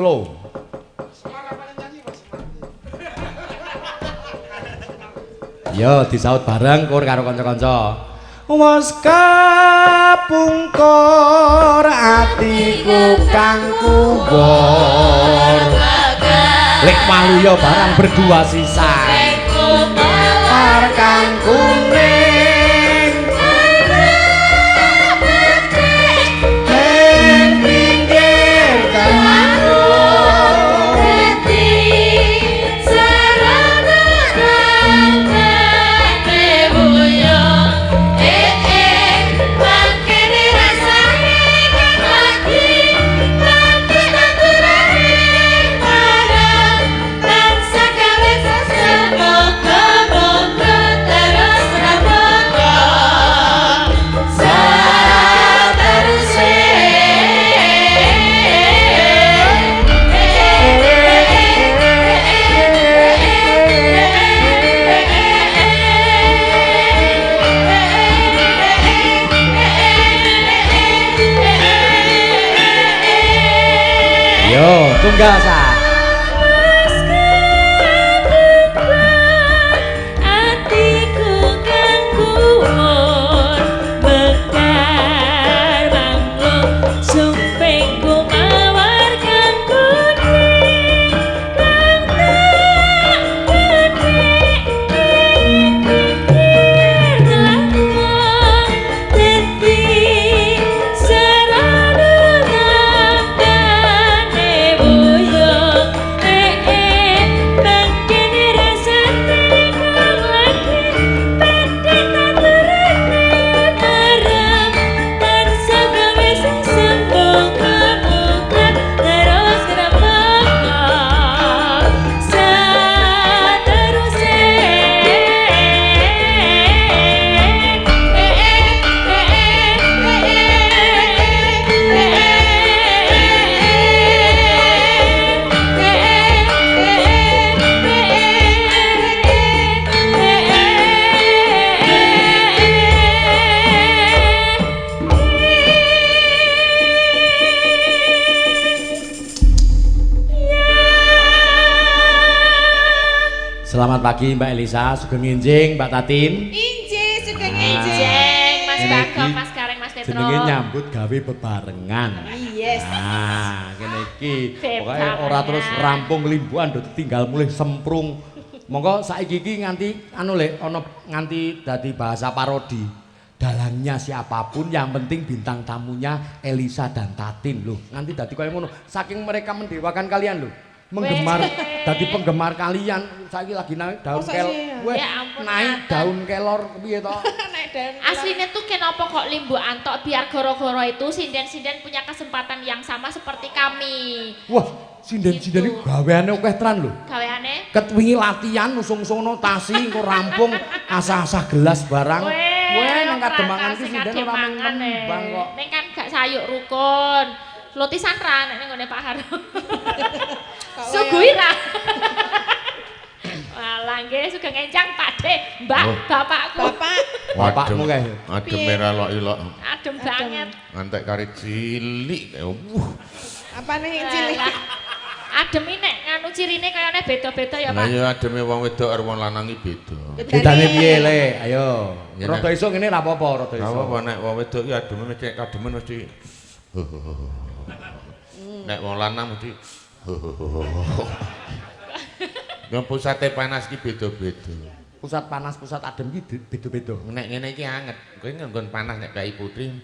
Lo. Yo disaut bareng kur karo kanca-kanca. Wes kapungkur atiku kang kubur. Lek malu yo barang berdua sisa. Par kang kuning. Tunggal sah. Selamat pagi Mbak Elisa, sugeng nginjing Mbak Tatin. Injing, sugeng nginjing Mas Bagong, Mas Kareng, Mas Petro. Jenenge nyambut gawe bebarengan. Yes. Nah, kene iki pokoke ora terus rampung limbuhan do tinggal mulih semprung. Monggo saiki iki nganti anu lek ana nganti dadi bahasa parodi. Dalangnya siapapun yang penting bintang tamunya Elisa dan Tatin loh. Nanti dadi kaya ngono. Saking mereka mendewakan kalian loh. Menggemar dadi penggemar kalian saiki lagi naik daun kelor naik daun kelor piye to aslinya tuh kenapa kok limbu antok biar goro-goro itu sinden-sinden punya kesempatan yang sama seperti kami. Wah sinden-sinden iki gaweane akeh tenan lho gaweane ket wingi latihan usung-usung notasi engko rampung asah-asah gelas barang nang kademangan iki sinden ora mengembang kok ning kan gak sayuk rukun lotisan ra nek ning ngene Pak Har. Sugui ra. Walah nggih sugeng enjang Pakde, Mbak, bapakku. Bapakmu kae. Adem merah lok-ilok. Adem banget. Ngantek kari cilik. Apane cilik? Adem iki nek nganu cirine kayane beda-beda ya, Pak. Lah ya ademe wong wedok karo wong lanang iki beda. Bedane piye le? Ayo. Rada iso ngene ra apa-apa, rada iso. Ora apa nek wong wedok iki ademe mesti kademen mesti nek wong lanang mesti yang pusate panas ki beda-beda. Pusat panas, pusat adem ki beda-beda. Nek ngene iki anget. Kowe nggon panas nek Bayi Putri.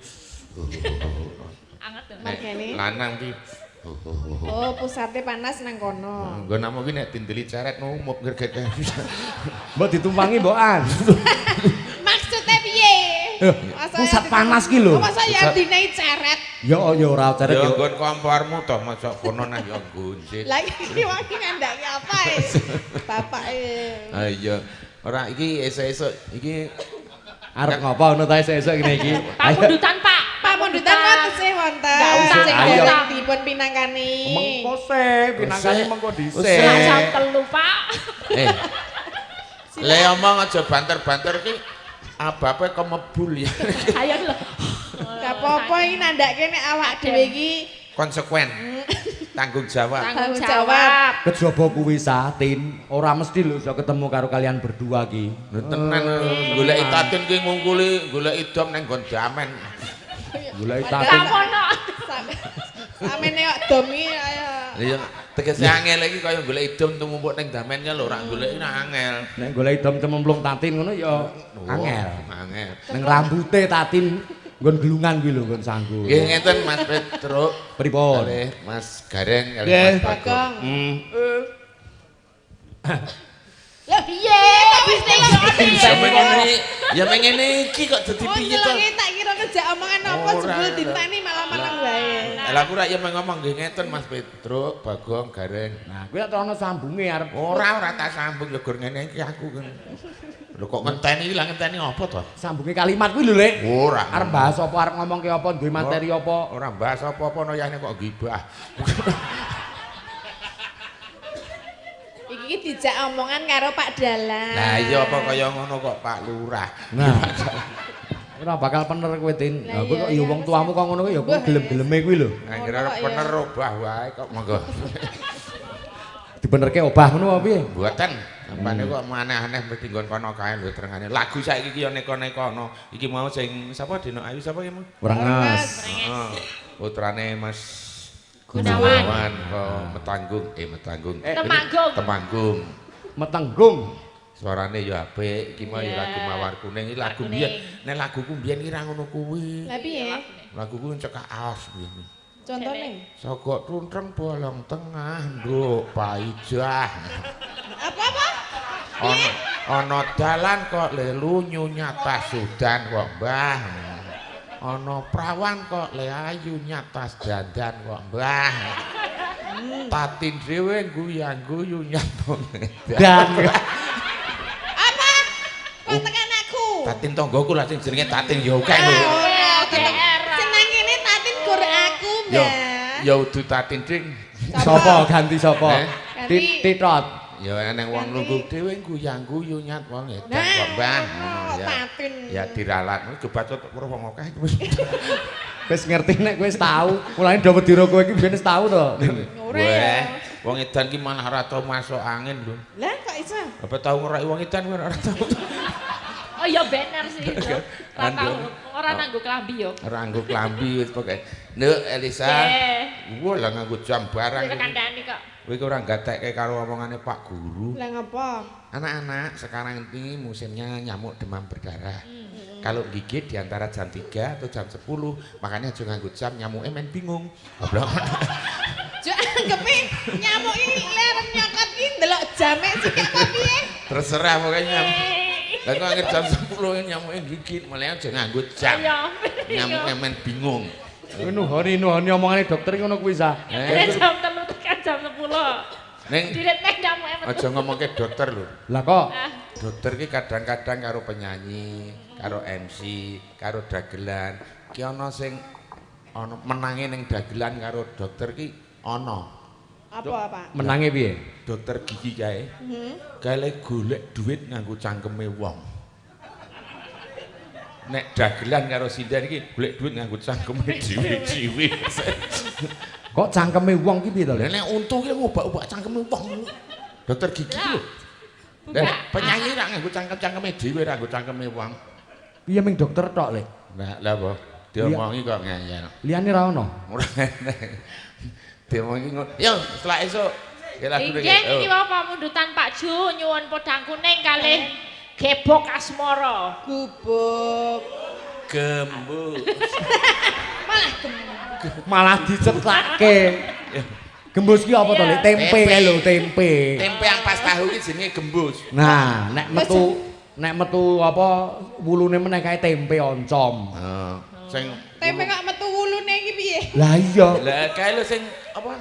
Anget to. Nek lanang ki oh, pusate panas nang kono. nggon namu ki nek dindeli ceret ngumup ngerget. Mbok ditumpangi mbokan. Maksudnya piye? Pusat panas ki lho. Masa ya dinai ceret? Ya ora ceret ya. Ya nggon kompormu toh masuk kono nah ya gunjit. Lah iki wangi ngandaki apa e? Bapak Ah iya. Ora iki esuk-esuk iki arep ngopo ngono ta esuk ngene iki. Pamundutan, Pak. pamundutan matese wonten. Nggak usah, Sing ayo. dereng dipun pinangkani. Mengko se, pinangkane mengko dhisik. Jam 3, Pak. Le omong aja banter-banter ki abape kemebul ya. Ayo lho. Gak apa-apa iki nandake nek awak dhewe iki Konsekuen. tanggung jawab. Tanggung jawab. Kejaba kuwi Satin, ora mesti lho iso ketemu karo kalian berdua ki. Lho tenan goleki Tatin ki ngungkuli goleki dom ning nggon damen. Goleki Tatin. Kamono. Samene kok domi ayo. Iya tegese angel iki kaya goleki dom tumumpuk ning damen ya lho ora goleki nak angel. Nek goleki dom cememplung Tatin ngono ya angel. Angel. Ning rambute Tatin nggon gelungan kuwi lho nggon sanggu. Nggih ngeten Mas Petruk. Pripun? Kalih Mas Gareng kalih Nggih. Mas Bagong. Lah piye? Wis Ya mengene iki kok dadi piye to? Nyelengi tak kira ngejak omongan apa jebul dinteni malam-malam wae. Lah aku rak ya ngomong nggih ngeten Mas Petruk, Bagong, Gareng. Nah, kuwi ora ana sambunge arep Ora tak sambung ya gur ngene iki aku kan. Lho kok ngenteni lah ngenteni apa to? sambunge kalimat kuwi lho, Lek. Ora. Arep bahas apa, arep ngomongke apa, duwe materi apa? Ora bahas apa-apa no yane kok gibah. Iki dijak omongan karo Pak Dalan. Lah iya apa kaya ngono kok Pak Lurah. Nah. Ora bakal pener kowe, Tin. Lah kowe kok ya wong tuamu kok ngono kuwi ya kowe gelem-geleme kuwi lho. Nah kira bener obah wae kok monggo. Dibenerke obah ngono apa piye? Mboten. Apane kok aneh-aneh mesti nggon kono kae lho terengane. Lagu saiki ki ya neko-neko ono. Iki mau sing sapa Dino Ayu sapa ki mau? Werenges. Heeh. Putrane Mas Gunawan. Metanggung. Temanggung. Temanggung. Metenggung. Suarane ya apik, iki mah ya lagu Mawar Kuning, iki lagu biyen. Nek laguku biyen ki ra ngono kuwi. Lah piye? Laguku cekak aos biyen. Contone. Sogok truntreng bolong tengah, nduk paijah. Apa-apa? Ana dalan kok lelu nyata sudan kok Mbah. Ana prawan kok le ayu nyatas dandan kok Mbah. Tatin dhewe guyang-guyu nyambung. Dan Apa? Kok tekan aku? Tatin tanggoku lah sing jenenge Tatin ya akeh lho. Ora, tetep GR. seneng ini tatin gur aku, Ya Mbak. ya udu Tatin ding. sapa ganti sapa? Ganti. Titot. Ya eneng wong lungguh dhewe guyang-guyu nyat wong edan Nah, kok Mbah. Ngono ya. Tatin. Ya diralat, kebacot karo wong akeh wis. Wis ngerti nek kowe wis tau. Mulane do wedira kowe iki biyen wis tau to. Ora Weh, ya. wong edan ki malah ora tau masuk angin lho. Lah kok iso? Apa tau ngerak wong edan ora tau. Oh iya bener sih itu. Ora tau ora nanggo klambi yo. Ora nggo klambi wis pokoke. Nduk Elisa. Wah lah nganggo jam barang. Wis kandhani kok. Kowe ki ora gatekke karo omongane Pak Guru. Lah ngapa? Anak-anak sekarang ini musimnya nyamuk demam berdarah. Kalau gigit di antara jam 3 atau jam 10, makanya aja nganggo jam nyamuknya main bingung. Goblok. Jo anggepe nyamuk iki leren nyokot iki ndelok jame sikil kok piye? Terserah pokoknya. Lah kok anggere jam 10 nyamuknya gigit, malah aja nganggo jam. Iya. Nyamuknya main bingung. Kowe nuhoni omongane dokter ngene kuwi sa. Jam 3 tekan jam 10. Neng Diret mek jamu emet. aja ngomongke dokter lho. Lah kok Dokter ki kadang-kadang karo penyanyi, karo MC, karo dagelan. Ki ana sing ana menange ning dagelan karo dokter ki ana. Apa? menange piye? Dokter gigi kae. Kae golek duit nganggo cangkeme wong. Nek dagelan karo sinden iki golek duit nganggo cangkeme dhewe-dhewe. Kok cangkeme wong ki piye to, Lah Lek? nek untu ki ngobak-obak cangkeme wong. Dokter gigi lho. Lah penyanyi ra nganggo cangkem-cangkeme dhewe ra nganggo cangkeme wong. Piye ming dokter tok, Lek? Lah apa? Diomongi kok ngeyel. Liyane ra ono. Ora enak. Diomongi ngono. Yo, setelah esuk. Ya lagu Inggih niki wae pamundutan Pak Ju nyuwun podang kuning kalih gebok asmara. Gubuk. Gembuk. Malah dicetake. Gembus ki apa to, Lek? Tempe kae lho, tempe. Tempe ampas tahu ki jenenge gembus. Nah, nek metu apa wulune meneh kae tempe oncom. Heeh. Sing Tempe kok metu wulune iki piye? Lah iya, lah kae lho sing apa?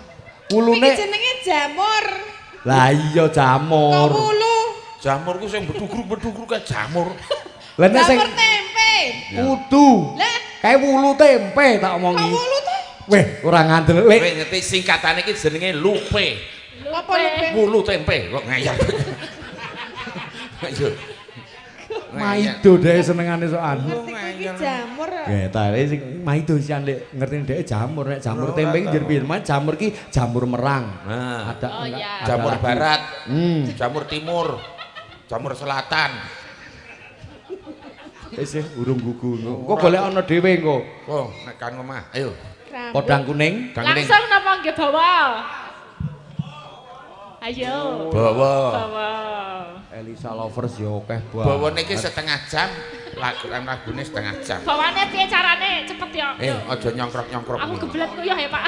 Iki wulune. jenenge jamur. Lah iya Kok jamur. wulu? Jamur ku sing bedhugruk-bedhugruk kae jamur. Lah nek sing Jamur tempe. kudu. Lah, Kae wulu tempe tak kok omongi. wulu to? Weh, ora ngandel, Kowe Lek. ngerti singkatane iki jenenge lupe. Apa lupe? Wulu tempe kok ngayal. Ayo. Maido dhek senengane sokan. Iki jamur. Ya ta sing maido sian lek ngerti dhek jamur nek jamur tempe ki njur piye? Jamur ki jamur merang. Nah, Ada Oh, iya. jamur lagi. barat, Hmm. jamur timur, jamur selatan. Wis urung gugu. Kok golek ana dhewe engko. Oh, nek kan omah. Ayo. Podang kuning. Langsung napa nggih bawa? Ayo. Bawa. Bawa. Elisa Lovers ya akeh banget. Bawane iki setengah jam, lagune setengah jam. Bawane piye carane? Cepet ya. Aja nyongkrok-nyongkrok. Aku kebelet kuyuh ya, Pak.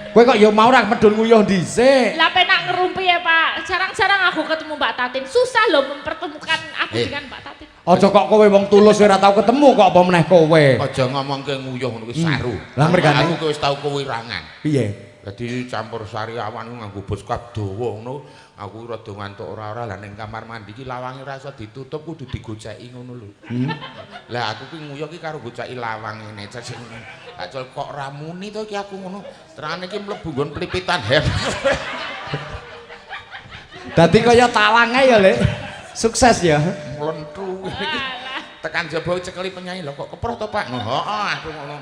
Kowe kok ya mau ra medun nguyuh dhisik. Lah penak ngerumpi ya, Pak. Jarang-jarang aku ketemu Mbak Tatin. Susah loh mempertemukan aku dengan Mbak Tatin. Aja kok kowe wong tulus ora tau ketemu kok apa meneh kowe. Aja ngomongke nguyuh ngono kuwi saru. Lah mergane aku wis tau kewirangan. piye? Dadi campur sari awan nganggo boskap dawa ngono. Aku rada ngantuk ora-ora lah ning kamar mandi iki lawange ora iso ditutup kudu digoceki ngono lho. Lah aku ki nguyuh ki karo goceki lawang ngene sing acul kok ora muni to iki aku ngono. Terane iki mlebu nggon plipitan hem. Dadi kaya talange ya, Lek. Sukses ya. Mlentu iki. Tekan jaba cekeli penyanyi lho kok keproh to Pak? Heeh aku ngono.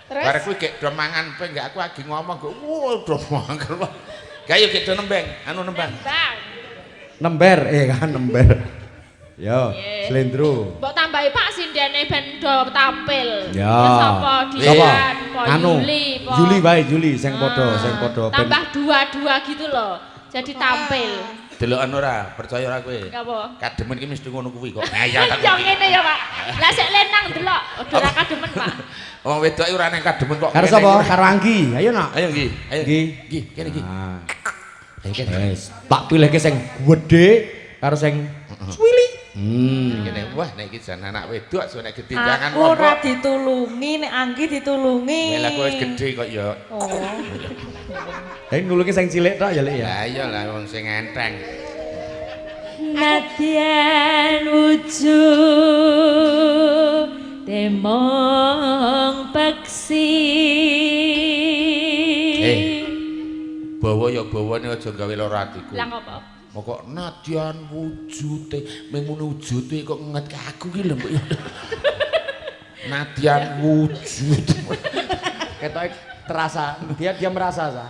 Terus Barek kuwi gek do mangan pe enggak aku lagi ngomong kok do mangan. Gayo gek do nembeng, anu nembang. Bang. Nember kan nember. Yo, Nggih. slendro. Mbok tambahi Pak sindene ben do tampil. Ya. Terus apa Dian, apa Anu, Yuli, apa Juli wae Juli sing padha ben tambah dua-dua gitu loh. Jadi tampil. Delokan ora, percaya ora kowe. Apa? Kademen ki mesti ngono kuwi kok. Ngayal aku. Yang ngene ya, Pak. Lah sik lenang delok, udah ra kademen, Pak. Wong wedoke ora nang kademen kok. karo ngene sapa? iki. Karo Anggi. Ayo nak. Ayo nggih, ayo. Nggih. Nggih, kene iki. Nah, Ayo kene. wis tak pilihke sing gedhe karo sing cuwili. Kene wah nek iki jan anak wedok so nek getinjangan Aku ora ditulungi, nek Anggi ditulungi. Lah kowe wis gedhe kok ya. Oh. Dene nulungi sing cilik tok ya, Lek ya. Lah iya lah wong sing enteng. Nadyan wujud temong peksi. Bawa ya bawane aja gawe lara atiku. Lah ngopo? Kok nadyan wujute, mung ngono wujute kok ngetke aku ki lho. Nadyan wujud. Ketoke terasa, dia merasa sa.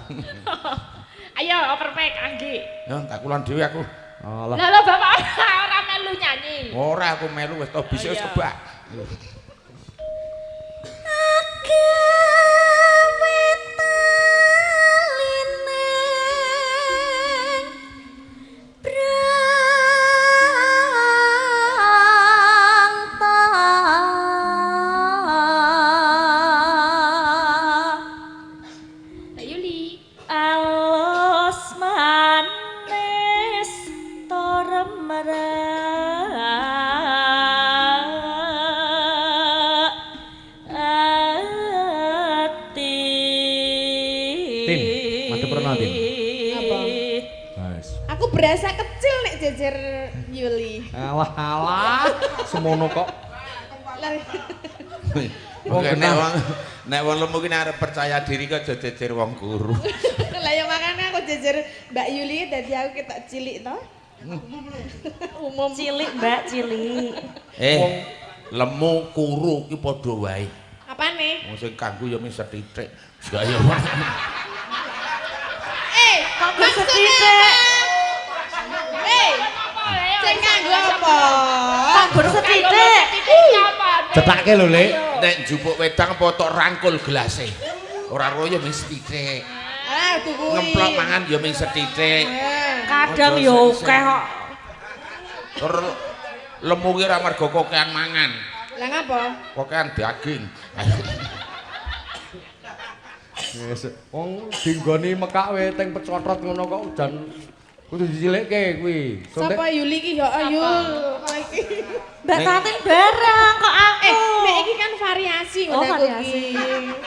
Ayo overpack Anggi. Ya tak kulon dhewe aku. Alah. Lah Bapak ora melu nyanyi. Ora aku melu wis to bisa wis kebak. Mbak Yuli. Alus manis ati. Tin, madhep rena, Tin. Apa? Wes. aku berasa kecil nek jejer Yuli. Alah, semono kok. Lah Wong Nek genah. nek wong lemu ki arep percaya diri kok aja jejer wong guru. lah ya makanya aku jejer Mbak Yuli dadi aku ketok cilik to. Umum Cilik, Mbak, cilik. Lemu kuru ki padha wae. apane? Wong sing kanggo ya mung sethithik. Gaya Kanggo sethithik. Sing kanggo apa? Kanggo sethithik. Cetake lho, Lek. nek njupuk wedang apa tok rangkul gelase. Ora royo mung sethithik. Ah, tuh kuwi. Ngemplok mangan ya mung sethithik. Kadang Ojo yo sing- akeh kok. Tur lemu ki ora mergo kokean mangan. Lah ngapa? Kokean daging. Wes, wong dinggoni mekak wae teng pecotrot ngono kok jan kudu dicilikke kuwi. Sapa Yuli ki ya Yul. Iki. Mbak Tatin bareng kok aku. Nek iki kan variasi Oh, ngono aku variasi. iki.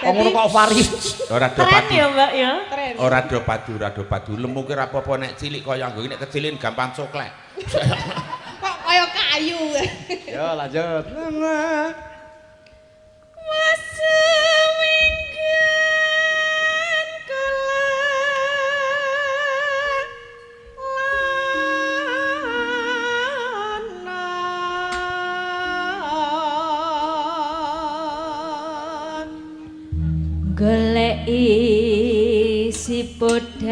Oh ngono kok vari. Ora do Keren padu. ya, Mbak ya. Keren. Ora do padu, ora do padu. Lemu ki ora apa-apa nek cilik kaya nggo nek kecilin gampang coklek. Kok kaya kayu. Yo lanjut. isi podang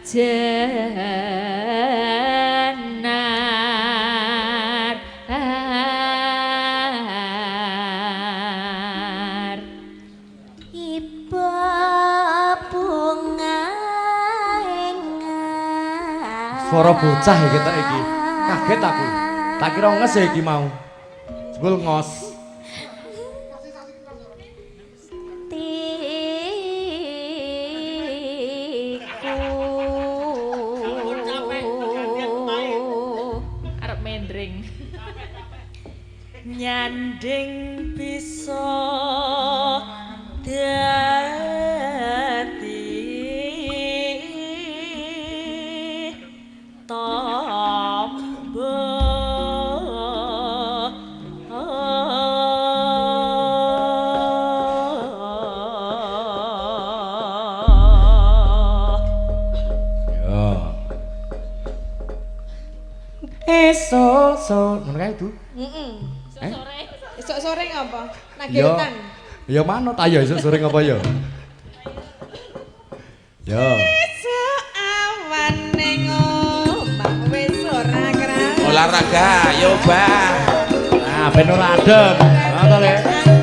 jenar Iba bunga Suara bocah iki ketok iki. Kaget aku. Tak kira nges ya iki mau. Jebul ngos. arep mendring nyanding bisa dadi tamba Esok ngono kae Du. sore Esok sore ngapa? Ya. Nagitan. Ya manut ayo esuk sore ngapa ya? Ya. Esok awan ning omah wis ora kerasa. Olahraga, yo Bang. Nah, ben ora adem. Ha to, Lek. Yang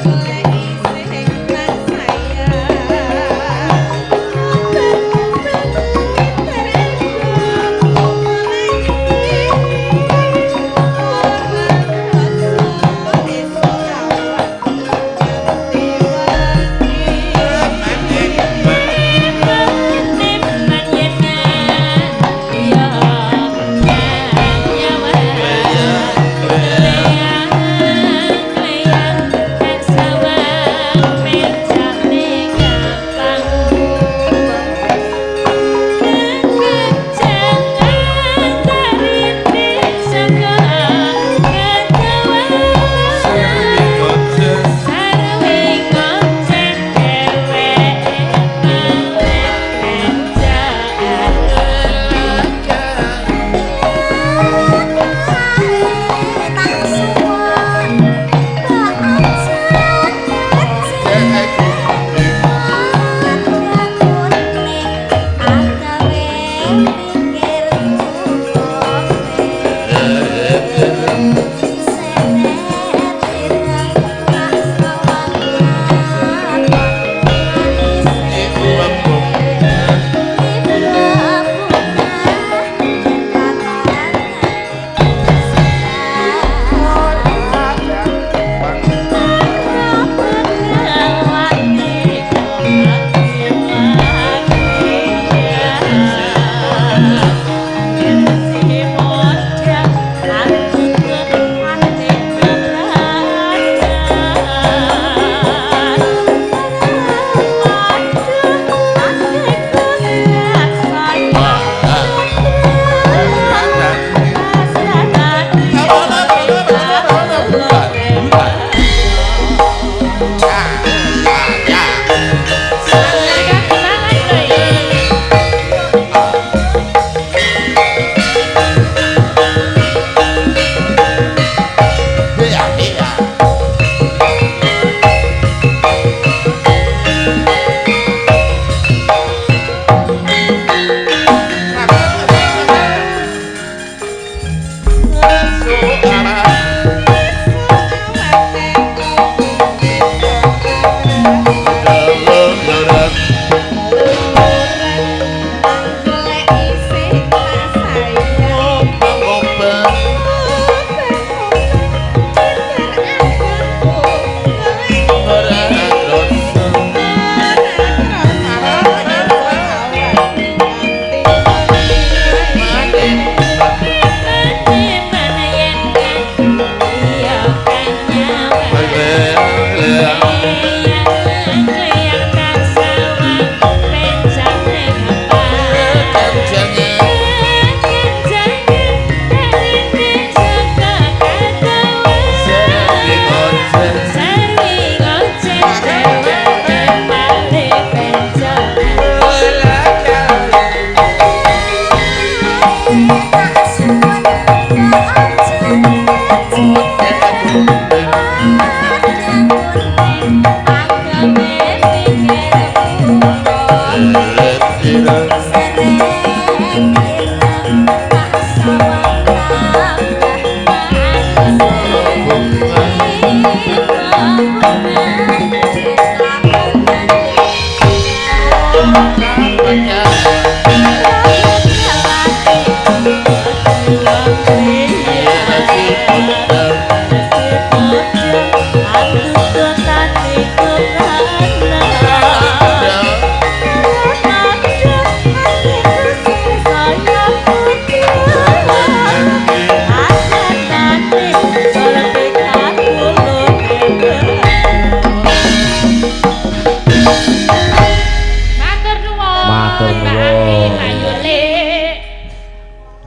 Matur nuwun.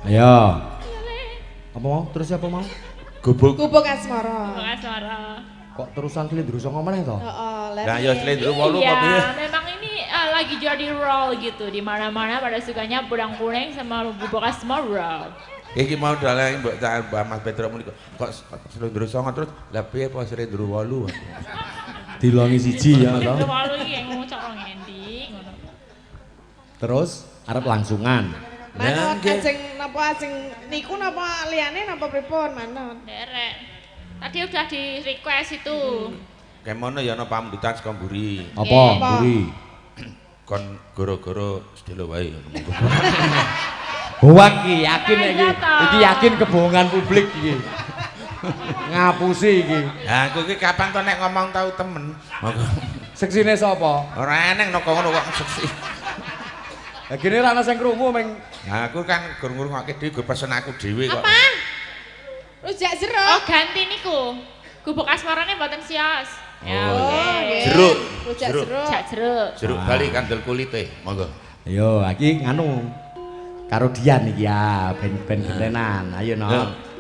Ayo. Apa mau? Terus apa mau? Gubuk. Gubuk asmara. Kok terusan Slendro Songo meneh to? Heeh, Lah ya Slendro 8 iya, kok piye? memang ini lagi jadi roll gitu di mana-mana pada sukanya budang kuning sama bubuk asmara. Iki mau dalang mbok tak Mbak Mas Petro muni kok Slendro Songo terus lah piye apa Slendro 8? Dilongi siji ya to. Walu iki ngomong cara ngendi ngono. Terus arep langsungan. Manut ajeng napa ajeng niku napa liyane napa pripun manut? Derek. Tadi udah di request itu. Kemono ya ana pambutan saka mburi. Apa, Buri? Kon gara-gara sedelo wae. Hoak iki, yakin iki. Iya, toh. Iki yakin kebohongan publik iki. Ngapusi iki. Lah aku iki kapan to nek ngomong tau temen. Seksine sapa? Ora eneng noko ngono kok seksi. Lah kene ra ana sing krungu meng. Nah aku kan gur ngrungokke dhewe gur pesen aku dhewe kok. Apa? Rujak jeruk. Oh, ganti niku. Gubuk asmarane mboten sios. Ya, Oh, oke. jeruk. Rujak Jeruk. jeruk. Jak jeruk. Jeruk bali kandel kulite, monggo. Yo, iki nganu. Karo Dian iki ya, ben gentenan. Ayo no.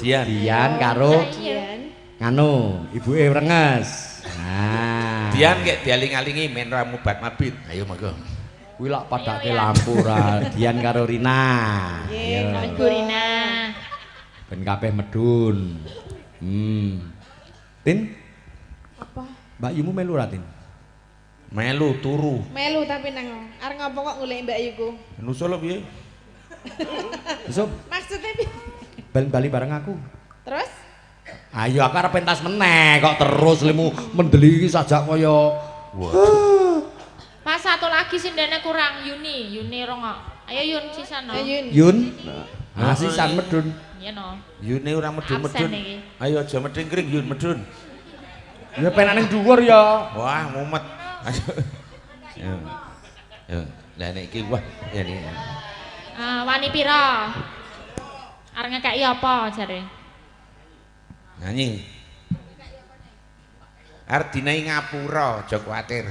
Dian. Dian karo Dian. nganu, ibuke Renges. Nah. Dian kek dialing-alingi men ra mubat mabit. Ayo monggo. Kuwi lak padake lampu ra. Dian karo Rina. Nggih, Ayo. Ibu Rina. Ben kabeh medun. Tin, Apa? Mbak Yumu melu ra, Tin? Melu turu. Melu tapi nang arep ngopo kok golek Mbak Yuku? Nusul piye? Besok Maksudnya piye? bali bareng aku. Terus? Ayo aku arep pentas meneh kok terus limu mendeli iki sajak kaya Pas satu lagi sindene kurang Yuni rongo. Ayo Yun sisano. Ayun. Yun. Ah sisan medun. Iya no. Yune ora medun-medun. Absen iki. Ayo aja medhing-kring Yun medun. Ya penak ning dhuwur ya. Wah, mumet. Ayo. Ya. Ya, lah nek iki wah ya ini. Wani pira? Arep ngekeki apa jare? Nyanyi. Arep dinae ngapura, aja kuwatir.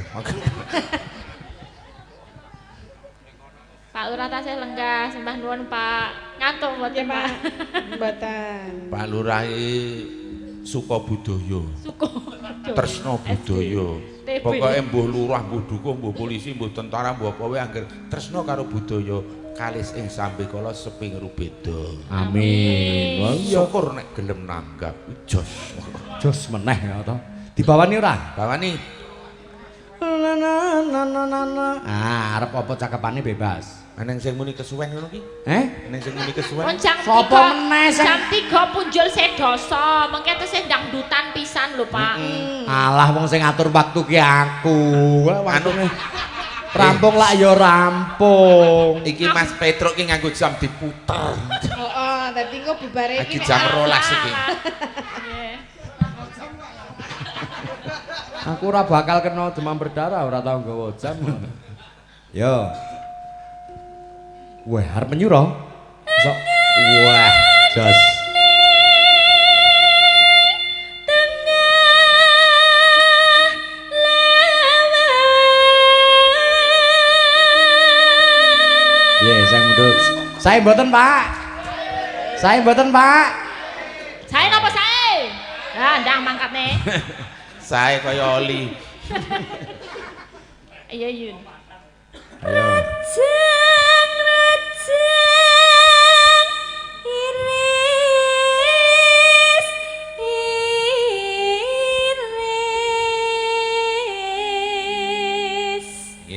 Pak Lurah tasih lenggah, sembah nuwun Pak. Ngantuk mboten Ya, Pak. Pak. Mboten. Pak Lurah suka budaya. Suku. Tresno budaya. TB. Pokoke mbuh lurah, mbuh dukuh, mbuh polisi, mbuh tentara, mbuh apa wae anggere tresno karo budaya kalis ing sambe kala seping rubeda. Amin. Wah iya Syukur nek gelem nanggap jos. jos meneh ya to. Dibawani ora? Bawani Ah, arep apa cakepane bebas. eneng sing muni kesuwen ngono ki? Eneng sing muni kesuwen. Mon jam Sopo 3 meneh sing- jam 3 punjul sedoso. Mengke tesih dangdutan pisan lho Pak. Alah wong sing ngatur waktu ki aku. Anu Rampung lak ya rampung. iki Mas Petro ki nganggo jam diputer. Heeh, dadi engko bubare Lagi iki jam 12 iki. Nggih. Aku ora bakal kena demam berdarah, ora tau nggawa jam. Yo. Wah, arep menyuro. Sok. Wah, jos. Iya, saya mundut. Saya mboten, Pak. Saya mboten, Pak. Saya napa saya? Lah ndang mangkatne. Sae kaya oli. Iya Yun. Ayo.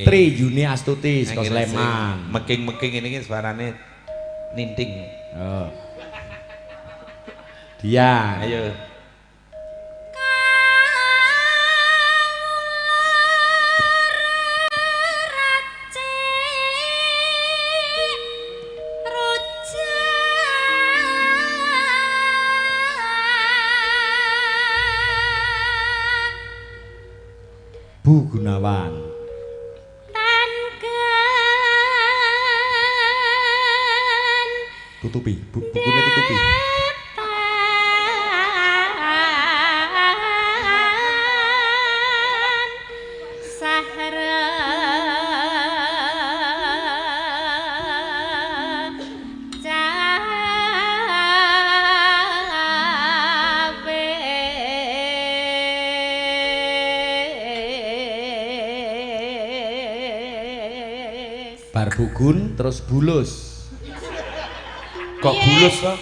Tri Juni Astuti saka Sleman. Meking-meking ini suarane ninting. Oh. Dian. Ayo. Bu Gunawan. Tutupi, bukunya tutupi. Bar bugun terus bulus. Kok bulus to?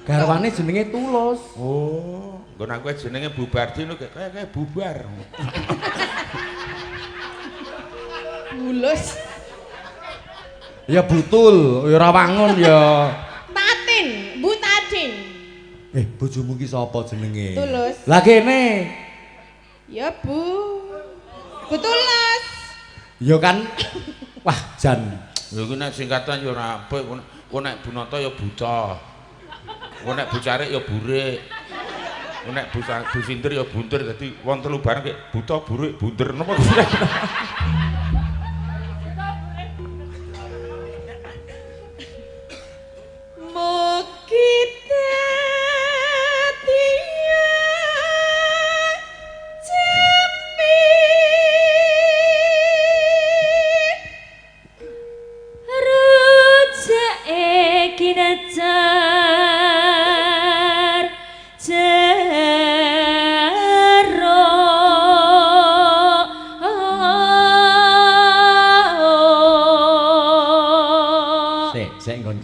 Garwane jenenge Tulus. Oh, nggon aku jenenge Bubardi lho kayak bubar. Bulus. Ya butul, ya ora wangun ya. Tatin, Bu Tatin. Bojomu ki sapa jenenge? Tulus. Lah kene. Ya Bu. Bu Tulus. Ya kan. Wah, jan. Lho ku nek singkatan ya ora apik, ku nek Bunata ya buta. Ku nek Bucarik ya burik. Ku nek Busindir ya buntir, dadi wong telu bareng kek buta, burik, buntir napa.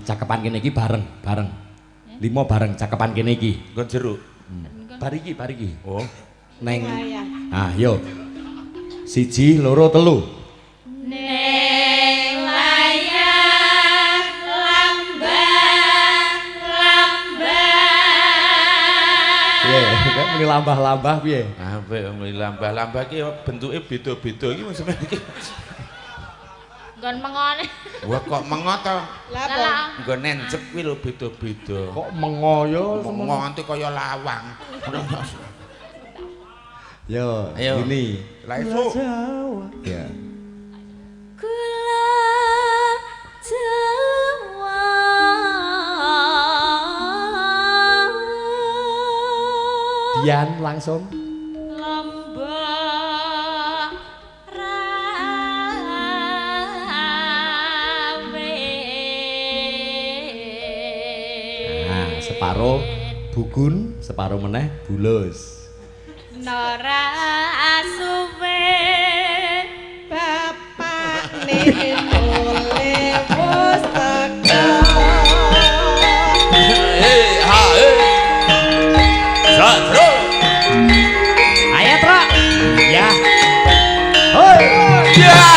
Cakepan kene iki bareng. 5 bareng cakepan kene iki. Nggon jeruk. Bariki. Oh. Neng. Ah, yo. 1, 2, 3. Neng layang lambah. Piye? Kok muni lambah-lambah piye? Apik muni lambah-lambah ki bentuke beda-beda iki maksudnya iki. Nggon mengone. Wah kok mengo to? Lah apa? Nggon nencep kuwi lho beda-beda. Kok mengoyo Mengo nganti kaya lawang. Yo, Ayo. ini. Lah esuk. Ya. Kula Jawa Dian langsung. lambah Nah, separuh bugun, separuh meneh bulus. Nora asuwe Bapak nih mulai pustaka. Satro. Ayo, Tro. Ya. Hoi. Ya.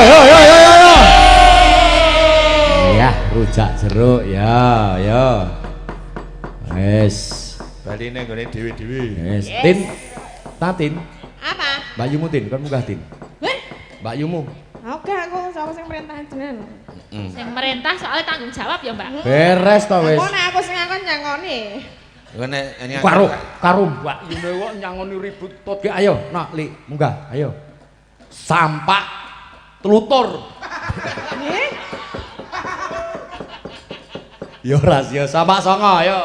yo. Ya, rujak jeruk ya, ya. Wes. Baline nggone dhewe-dhewe. Wes. Tin. Tatin. Apa? Mbak Yumu Tin, kon munggah Tin. Heh? Mbak Yumu. Oke, aku sama sing merintahan jenengan. Sing merintah soalnya tanggung jawab ya, Mbak. Beres to wes. Aku nek aku sing ngakon nyangoni. Ngene Karo Mbak Yumu kok nyangoni ribut tot ge ayo, nak Li, munggah, ayo. Sampak telutur. Nggih. Yo ras yo sampak songo yo.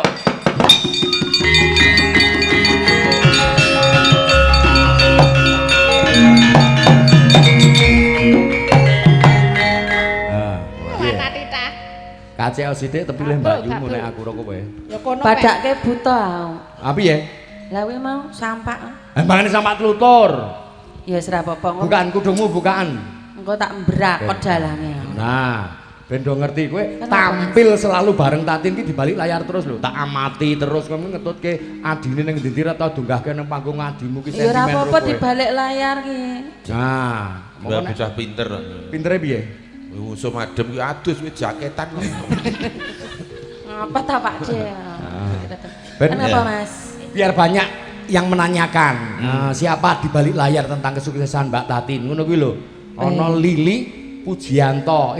Mana tita? Kaceo sithik tepilih Mbak Yumu nek aku ro kowe. Ya kono. Padake buta aku. Apa ya? Lah kuwi mau sampak. Mbangane sampak telutur. Ya wis ra apa-apa. Bukan kudungmu bukaan. Engko tak mbrakot dalange. Nah, ben do ngerti kowe tampil selalu bareng Tatin ki di balik layar terus lho. Tak amati terus kowe ngetutke adine ning ndi-ndi ta dunggahke ning panggung adimu ki Ya ora sentimen apa-apa di balik layar ki. Nah, Mbak bocah pinter. pintere piye? Musuh madem ki adus wis jaketan. Apa ta Pak De? Ben, Kenapa ya. Mas? Biar banyak yang menanyakan siapa di balik layar tentang kesuksesan Mbak Tatin. Ngono kuwi lho. Ana Lili Pujianto.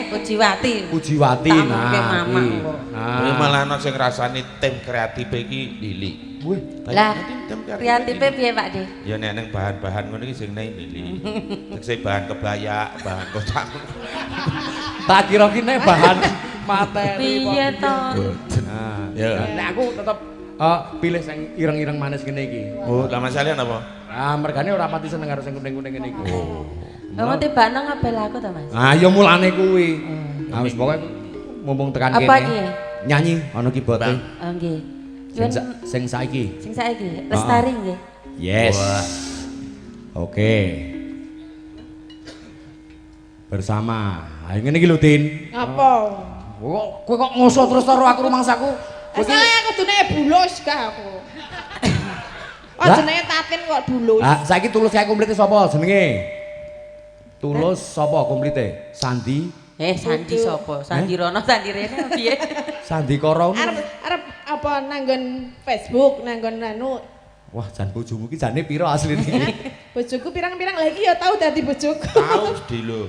Pujiwati. Pujiwati. Tamuke Nah, mamang kuwi. kok. Kuwi malah ana sing rasane tim kreatif iki Lili. Wih, Lah, kreatife piye Pak De? Ya nek nang bahan-bahan ngono iki sing nang Lili. Tekse bahan kebaya, bahan kotak. tak kira ki nek bahan materi. Piye to? Nah, Ya. nek aku tetep pilih sing ireng-ireng manis ngene iki. Oh, lah masalahan apa? Ah, mergane ora pati seneng karo sing kuning-kuning ngene iki. Oh. Kamu tibakno ngabel aku ta Mas? Ah, ya mulane kuwi. Ah, wis pokoke mumpung tekan kene. Apa iki? Nyanyi ana keyboard e. Oh nggih. Sing saiki. Sing saiki Lestari nggih. Yes. Oke. Bersama. Ha ngene iki lho, Tin. Apa? Kowe kok ngoso terus karo aku rumangsaku? Kowe ki Saya kudune bulus kah aku. Oh Lah? jenenge Tatin kok bulus. Ah, saiki tulus kae komplite sapa jenenge? Tulus sapa komplite? Sandi, Sandi sapa? Sandi Rono, Sandi Rene piye? Sandi Koro. Arep apa nanggon Facebook, nanggon anu. Wah, jan bojomu ki jane piro asline iki? Bojoku pirang-pirang lagi ya tau dadi bojoku. Tahu sedih lho.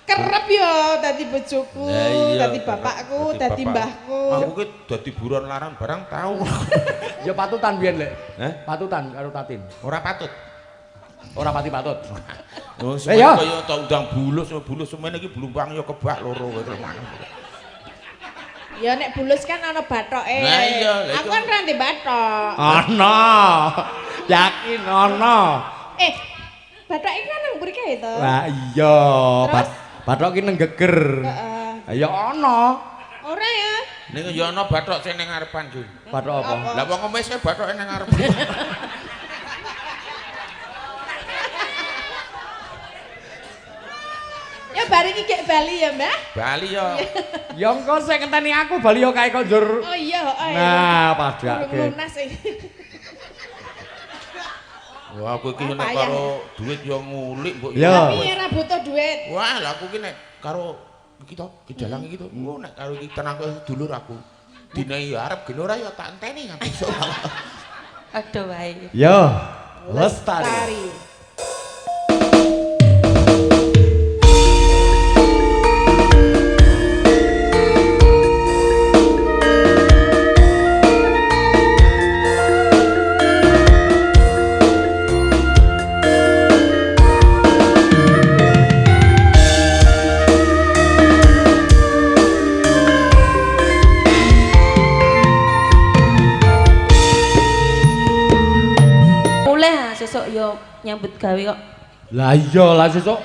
Kerep ya dadi bojoku, Lah iya, dadi bapakku, dadi dadi bapak. mbahku. Aku ki dadi buron larang barang tahu. Ya patutan biyen, Lek. Hah? Patutan karo Tatin. Ora patut. Ora pati patut. Oh, ya. kaya tau undang bulus semene iki blumpang ya kebak loro kowe terus. Ya nek bulus kan ana bathoke. Lah iya, lah Aku itu- kan ra ndek bathok. Ana. Yakin ana. Bathoke kan nang mriki kae to. Lah iya, Terus? bathok ki nang geger. Heeh. Ya ana. Ora ya. Ning ya ana bathok sing ning ngarepan, Jun. Bathok apa? Lah wong ngemis e bathoke ning ngarep. Ya bareng iki gek Bali ya, Mbah. Bali ya. Ya engko sing ngenteni aku bali yo kae konjur. Oh iya, heeh. Nah, padake. Lunas iki. Wah, aku iki nek Payah. karo duit yo ngulik mbok. Ya. Tapi ya ra butuh duit. Wah, lah aku ki nek karo iki to, ki dalang iki to. Engko nek karo iki tenang karo dulur aku. Dine ya arep gen ora ya tak enteni nganti esuk. Aduh wae. Yo, lestari. Mulih sesuk yo nyambut gawe kok. Lah iya lah sesuk.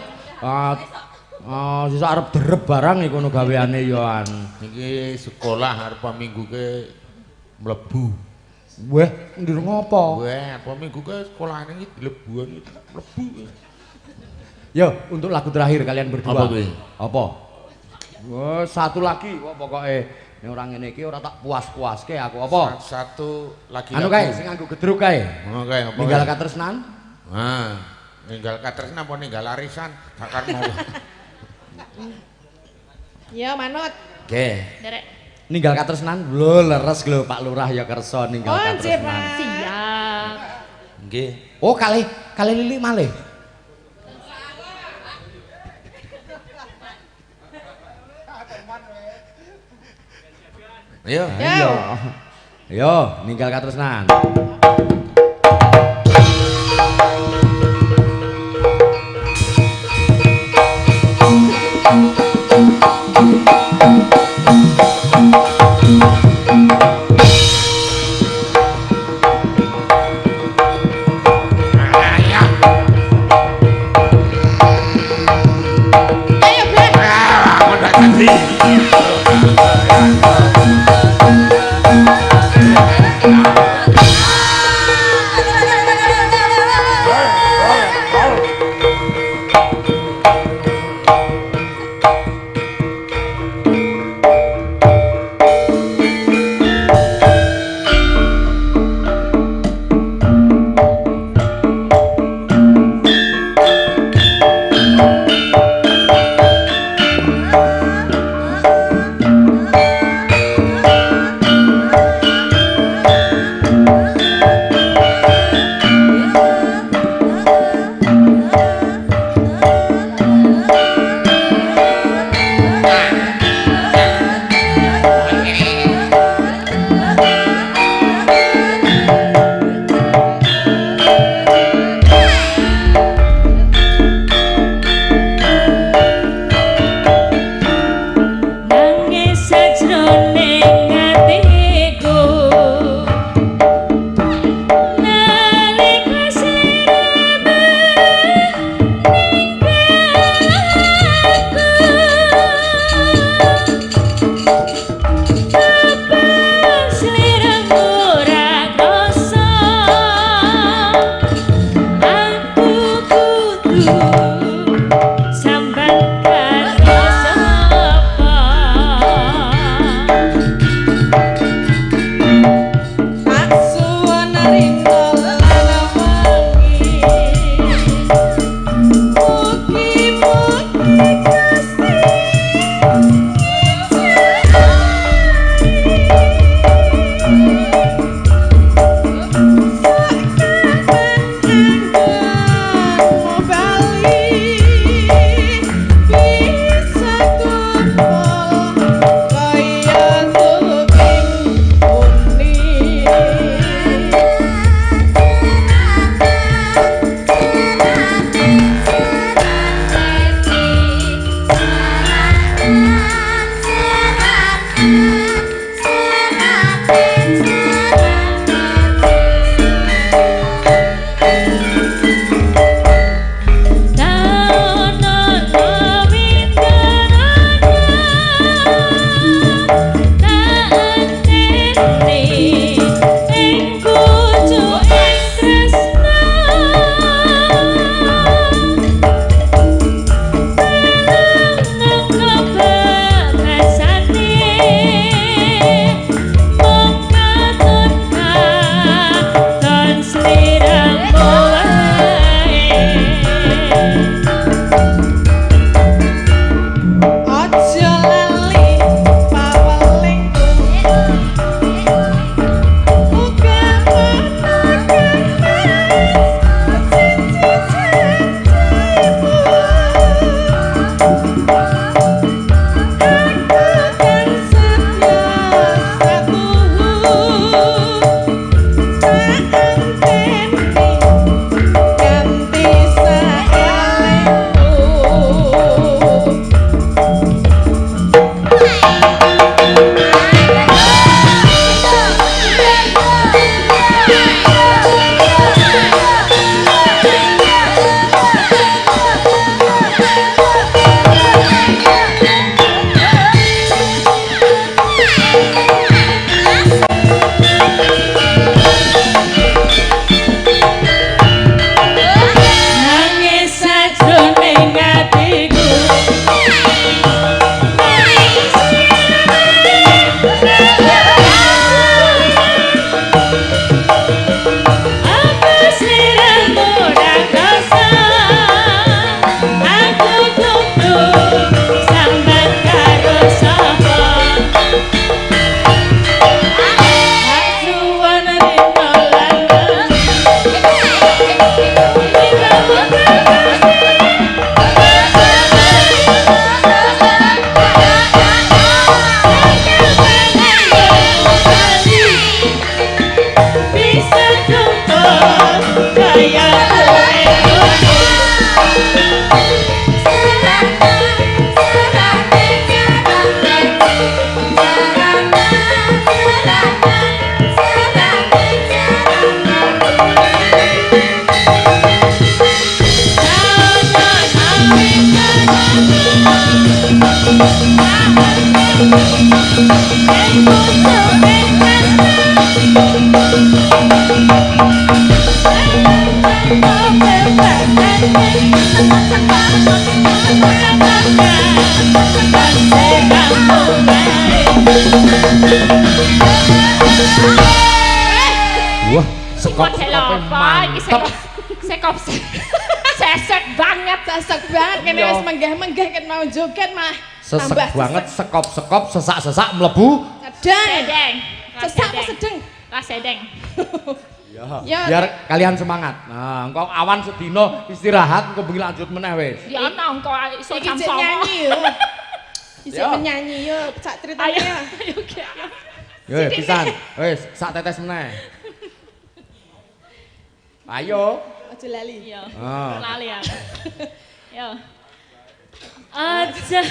Sesuk arep derep barang iku ngono gaweane yo an. Iki sekolah arep minggu ke mlebu. Weh, ndir ngopo? Wah, apa minggu ke sekolah ini dilebuan itu mlebu. Yo, untuk lagu terakhir kalian berdua. Apa kuwi? Apa? Wah, satu lagi kok pokoke nek ora ngene iki ora tak puas-puaske aku apa? Satu lagi Anu lagu. kae sing nganggo gedruk kae. Ngono kae apa? Ninggal kae? katresnan. Ah, ninggal katresnan apa ninggal arisan? Sakar mau. Ya manut. Nggih. Derek. Ninggal katresnan lho leres lho Pak Lurah ya kersa ninggal Oh, nggih, katresnan. Pak. Siap. Nggih. Oh, kalih Lili malih. Ayo. Ayo. Yo, ninggal katresnan. Ayo, Blek. Aku ndak ngerti. Wah, Sing sekop model sekopnya apa iki mantep. sekop sesek banget. Sesek banget kene Iya. wis menggah-menggah ket mau joget mah. Sesek banget, sekop-sekop, sesak-sesak mlebu. Sedeng. Sedeng. Sesak apa sedeng? Ras sedeng. Ya. Ya. Biar kalian semangat. Nah, engko awan sedina istirahat, engko bengi lanjut meneh wis. Ya ana engko iso Iki jam cek 9. nyanyi yo. Isik Yo. menyanyi yo, sak ceritanya. Ayo, ayo Ki, ayo. Yo pisan. Wis, sak tetes meneh. Ayo. Aja lali. Iya. Ah. Lali ya. Yo. Aja.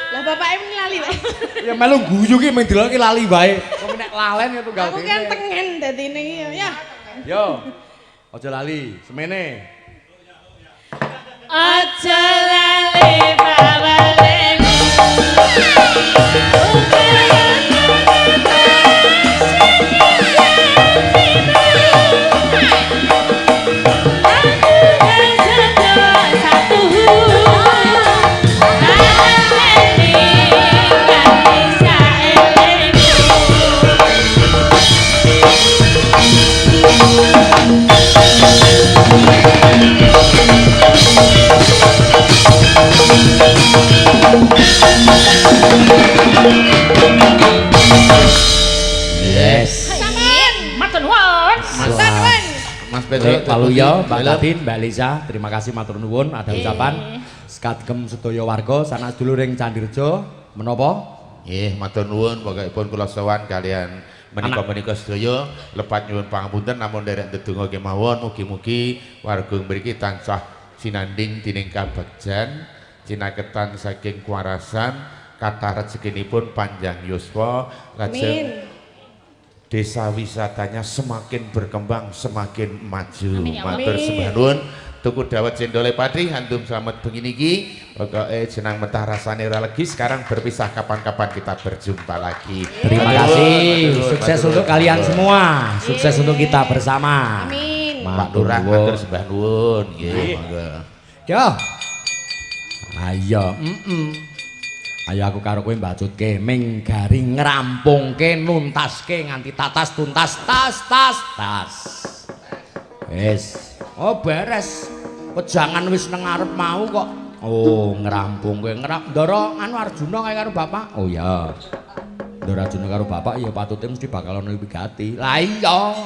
Lah bapake ini lali wae. Ya melu guyu ki mung deloki lali wae. Kok nek lalen ya tunggal Aku kan tengen dadine iki yo. Ya. Yo. Aja lali, semene. Aja lali bawalemu. Yes. Matur nuwun. Mas Pedro Baik, Pak Luyo, Mbak Halo. Tatin, Mbak Liza, terima kasih matur nuwun ada ucapan sekagem sedaya warga sanak sedulur ing Candirejo menapa? Nggih, matur nuwun pokokipun kula sowan kalian menika-menika sedaya lepat nyuwun pangapunten namun derek ndedonga kemawon mugi-mugi warga mriki tansah sinanding dening kabagjan cinaketan saking kuwarasan kathah rezekinipun panjang yuswa lajeng desa wisatanya semakin berkembang semakin maju. Amin, ya Allah. Matur sembah nuwun tuku dawet cendole pati hantum selamat bengi niki pokoke jenang mentah rasane ora legi sekarang berpisah kapan-kapan kita berjumpa lagi. Terima Matur kasih. nuwun, matur Sukses nuwun, untuk matur kalian nuwun. semua. Sukses untuk kita bersama. Amin. Pak Lurah matur sembah nuwun nggih monggo. Yo. Ayo, Ayo aku karo kowe mbacutke ming garing ngrampungke nuntaske nganti tatas tuntas tas. Wis. Oh beres. Pejangan wis nang ngarep mau kok. Oh, ngerampungke Ndara anu Arjuna kae karo bapak. Oh ya. Ndara Arjuna karo bapak ya patute mesti bakal ono wigati. Lah iya.